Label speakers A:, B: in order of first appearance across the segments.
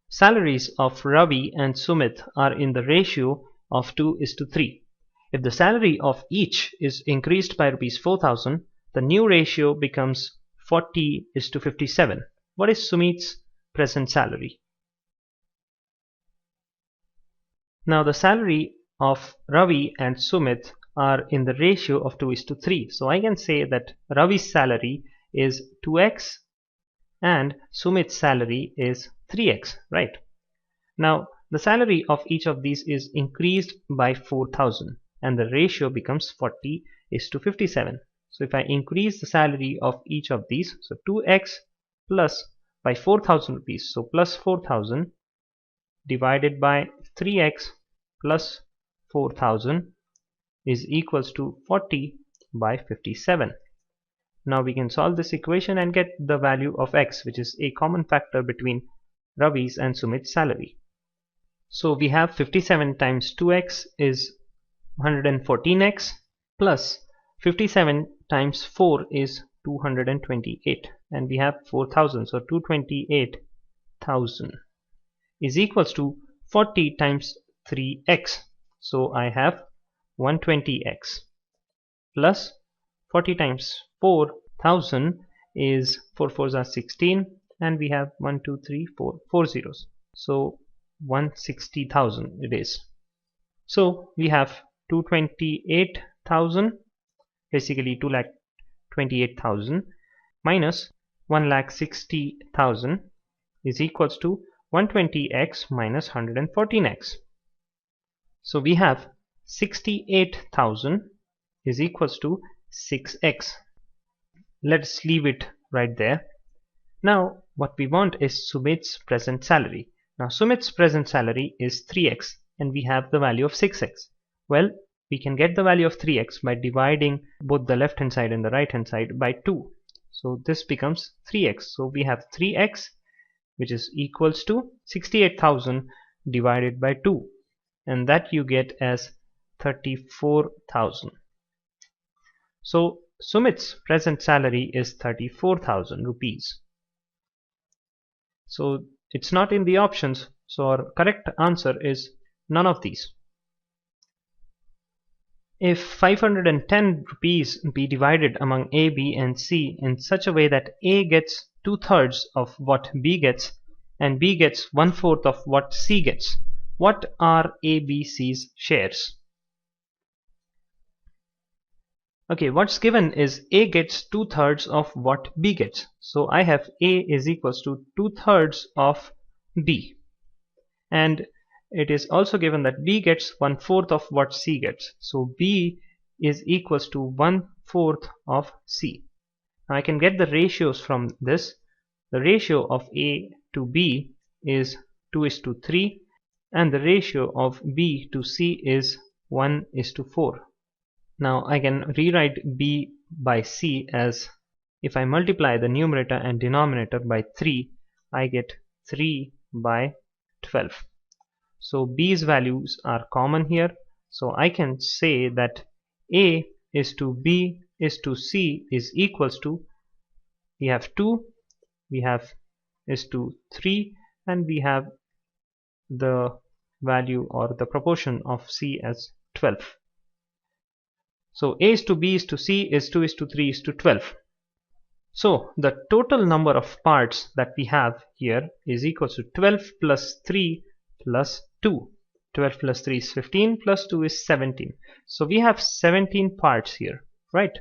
A: salaries of Ravi and Sumit are in the ratio of 2:3. If the salary of each is increased by rupees 4,000, the new ratio becomes 40:57. What is Sumit's present salary? Now the salary of Ravi and Sumit are in the ratio of 2:3. So I can say that Ravi's salary is 2x and Sumit's salary is 3x, right? Now the salary of each of these is increased by 4,000 and the ratio becomes 40:57. So if I increase the salary of each of these, so 2x plus by 4,000 rupees, so plus 4,000 divided by 3x plus 4,000 is equals to 40/57. Now we can solve this equation and get the value of x, which is a common factor between Ravi's and Sumit's salary. So we have 57 times 2x is 114x plus 57 times 4 is 228, and we have 4,000, so 228,000 is equals to 40 times 3x. So I have 120x plus 40 times 4,000 is 4 4s are 16, and we have 1 2 3 4 4 zeros, so 160,000 it is. So we have 228,000, basically 2,28,000 minus 1,60,000 is equals to 120x minus 114x. So we have 68,000 is equals to 6x. Let's leave it right there. Now what we want is Sumit's present salary. Now Sumit's present salary is 3x and we have the value of 6x. Well, we can get the value of 3x by dividing both the left hand side and the right hand side by 2. So this becomes 3x. So we have 3x, which is equals to 68,000 divided by 2, and that you get as 34,000. So Sumit's present salary is 34,000 rupees. So it's not in the options, so our correct answer is none of these. If 510 rupees be divided among A, B and C in such a way that A gets 2/3 of what B gets and B gets 1/4 of what C gets, what are A, B, C's shares? Okay, what's given is A gets 2/3 of what B gets. So I have A is equals to 2/3 of B, and it is also given that B gets 1/4 of what C gets. So B is equals to 1/4 of C. Now I can get the ratios from this. The ratio of A to B is 2:3 and the ratio of B to C is 1:4. Now I can rewrite B by C as, if I multiply the numerator and denominator by 3, I get 3/12. So B's values are common here. So I can say that A is to B is to C is equals to, we have 2, we have is to 3, and we have the value or the proportion of C as 12. So A is to B is to C is 2:3 is to 12. So the total number of parts that we have here is equal to 12 plus 3 plus 2. 12 plus 3 is 15 plus 2 is 17. So we have 17 parts here, right?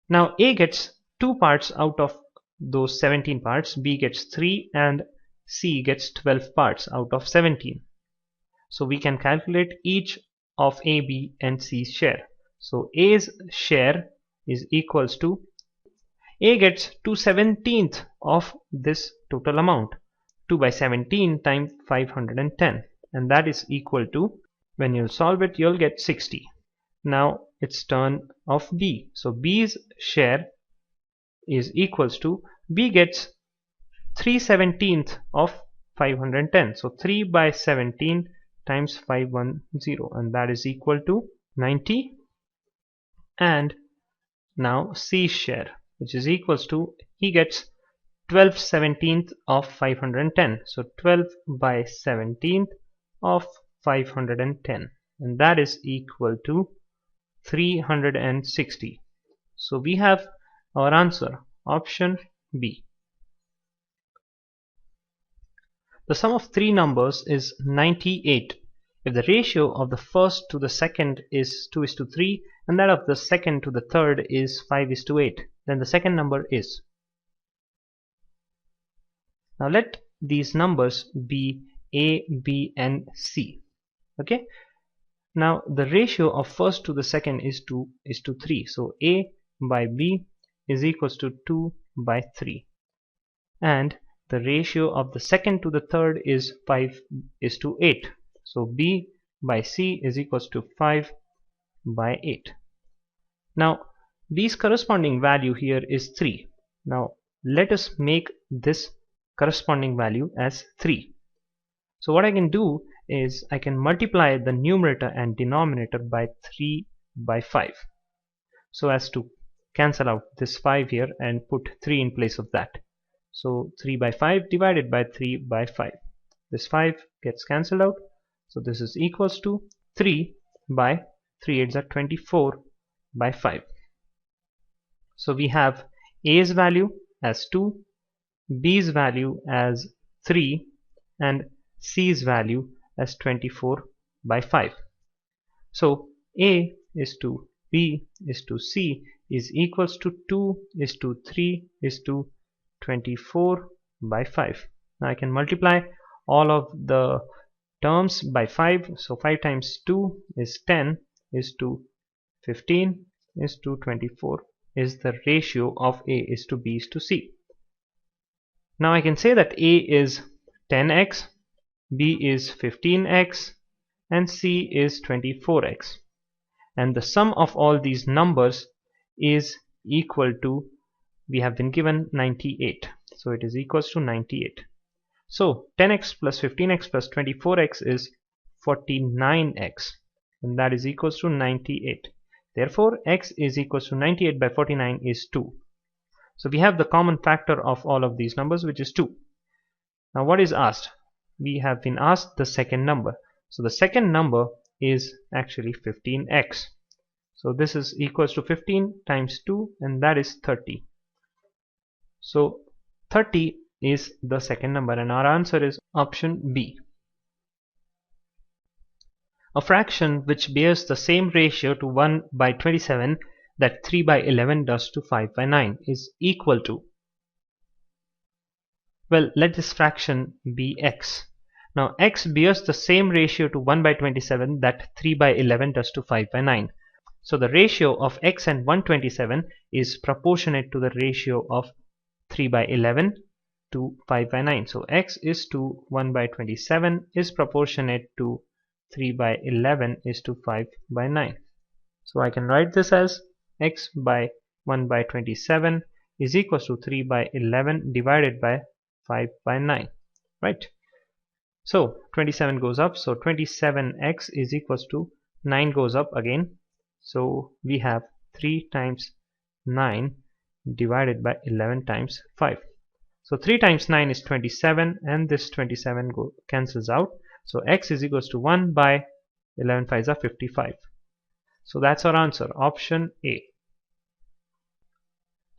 A: Now A gets 2 parts out of those 17 parts, B gets 3, and C gets 12 parts out of 17. So we can calculate each of A, B and C's share. So A's share is equals to, A gets 2/17 of this total amount. 2 by 17 times 510, and that is equal to, when you solve it, you'll get 60. Now it's turn of B. So B's share is equals to, B gets 3/17 of 510. So 3 by 17 times 510, and that is equal to 90. And now C's share, which is equals to, he gets 12/17 of 510. So 12 by 17 of 510, and that is equal to 360. So we have our answer, option B. The sum of three numbers is 98. If the ratio of the first to the second is 2:3 and that of the second to the third is 5:8, then the second number is. Now let these numbers be A, B and C. Okay. Now the ratio of first to the second is 2:3. So A by B is equals to 2 by 3. And the ratio of the second to the third is 5:8. So B by C is equals to 5 by 8. Now B's corresponding value here is 3. Now let us make this corresponding value as 3. So what I can do is I can multiply the numerator and denominator by 3 by 5 so as to cancel out this 5 here and put 3 in place of that. So 3 by 5 divided by 3 by 5. This 5 gets cancelled out. So this is equals to 3 by 3 8s are 24 by 5. So we have A's value as 2, B's value as 3 and C's value as 24 by 5. So A is to B is to C is equals to 2 is to 3 is to 24 by 5. Now I can multiply all of the terms by 5. So 5 times 2 is 10 is to 15 is to 24 is the ratio of A is to B is to C. Now I can say that A is 10x, B is 15x and C is 24x. And the sum of all these numbers is equal to, we have been given 98. So it is equals to 98. So 10x plus 15x plus 24x is 49x and that is equals to 98. Therefore x is equals to 98 by 49 is 2. So we have the common factor of all of these numbers, which is 2. Now what is asked? We have been asked the second number. So the second number is actually 15x. So this is equals to 15 times 2 and that is 30. So 30 is the second number and our answer is option B. A fraction which bears the same ratio to 1 by 27 that 3 by 11 does to 5 by 9 is equal to. Well, let this fraction be x. Now x bears the same ratio to 1 by 27 that 3 by 11 does to 5 by 9. So the ratio of x and 127 is proportionate to the ratio of 3 by 11 to 5 by 9. So x is to 1 by 27 is proportionate to 3 by 11 is to 5 by 9. So I can write this as x by 1 by 27 is equals to 3 by 11 divided by 5 by 9, right? So 27 goes up, so 27x is equals to 9 goes up again. So we have 3 times 9 divided by 11 times 5. So 3 times 9 is 27 and this 27 cancels out. So x is equals to 1 by 11 5s are 55. So that's our answer, option A.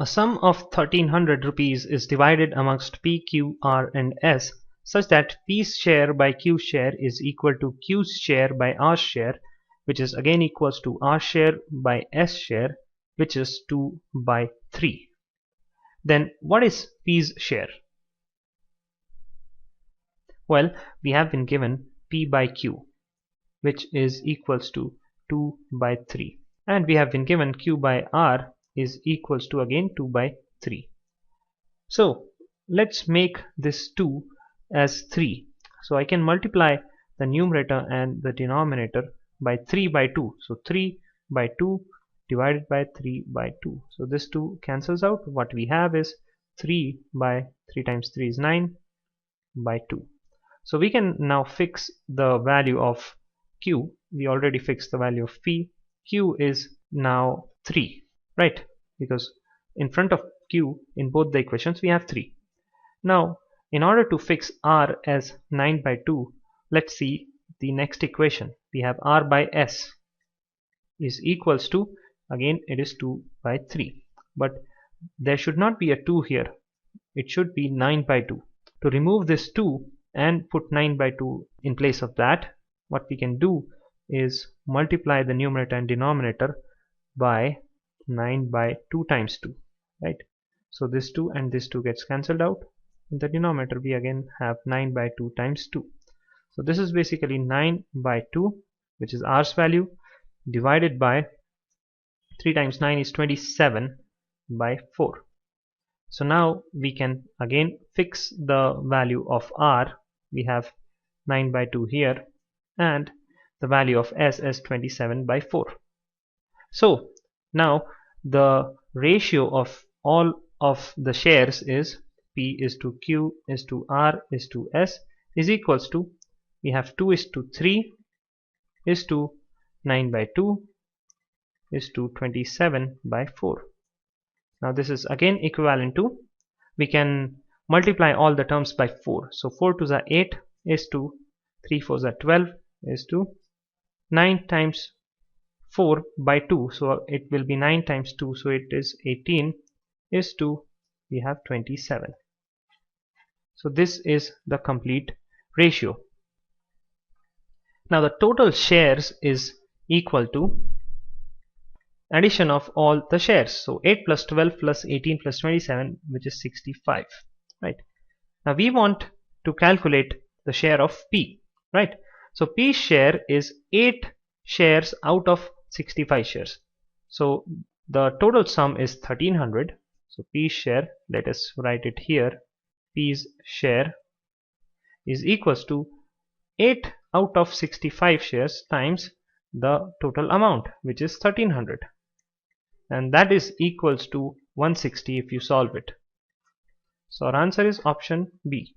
A: A sum of 1300 rupees is divided amongst P, Q, R and S such that P's share by Q's share is equal to Q's share by R's share, which is again equals to R share by S share, which is 2 by 3. Then what is P's share? Well, we have been given P by Q, which is equals to 2 by 3, and we have been given Q by R is equals to again 2 by 3. So let's make this 2 as 3. So I can multiply the numerator and the denominator by 3 by 2. So 3 by 2 divided by 3 by 2. So this 2 cancels out. What we have is 3 by 3 times 3 is 9 by 2. So we can now fix the value of Q. We already fixed the value of P. Q is now 3, right? Because in front of Q in both the equations we have 3. Now in order to fix r as 9 by 2, let's see the next equation. We have r by s is equals to, again it is 2 by 3, but there should not be a 2 here, it should be 9 by 2. To remove this 2 and put 9 by 2 in place of that, what we can do is multiply the numerator and denominator by 9 by 2 times 2, right? So this 2 and this 2 gets cancelled out. In the denominator we again have 9 by 2 times 2. So this is basically 9 by 2, which is r's value, divided by 3 times 9 is 27 by 4. So now we can again fix the value of r. We have 9 by 2 here and the value of s is 27 by 4. So now the ratio of all of the shares is p is to q is to r is to s is equals to, we have 2 is to 3 is to 9 by 2 is to 27 by 4. Now this is again equivalent to, we can multiply all the terms by 4. So 4 to the 8 is to 3 4 the 12 is to 9 times 4 by 2. So it will be 9 times 2. So it is 18 is to, we have 27. So this is the complete ratio. Now the total shares is equal to addition of all the shares. So 8 plus 12 plus 18 plus 27, which is 65, right? Now we want to calculate the share of P, right? So P's share is 8 shares out of 65 shares. So the total sum is 1300. So P's share, let us write it here, P's share is equals to 8 out of 65 shares times the total amount, which is 1300, and that is equals to 160 if you solve it. So our answer is option B.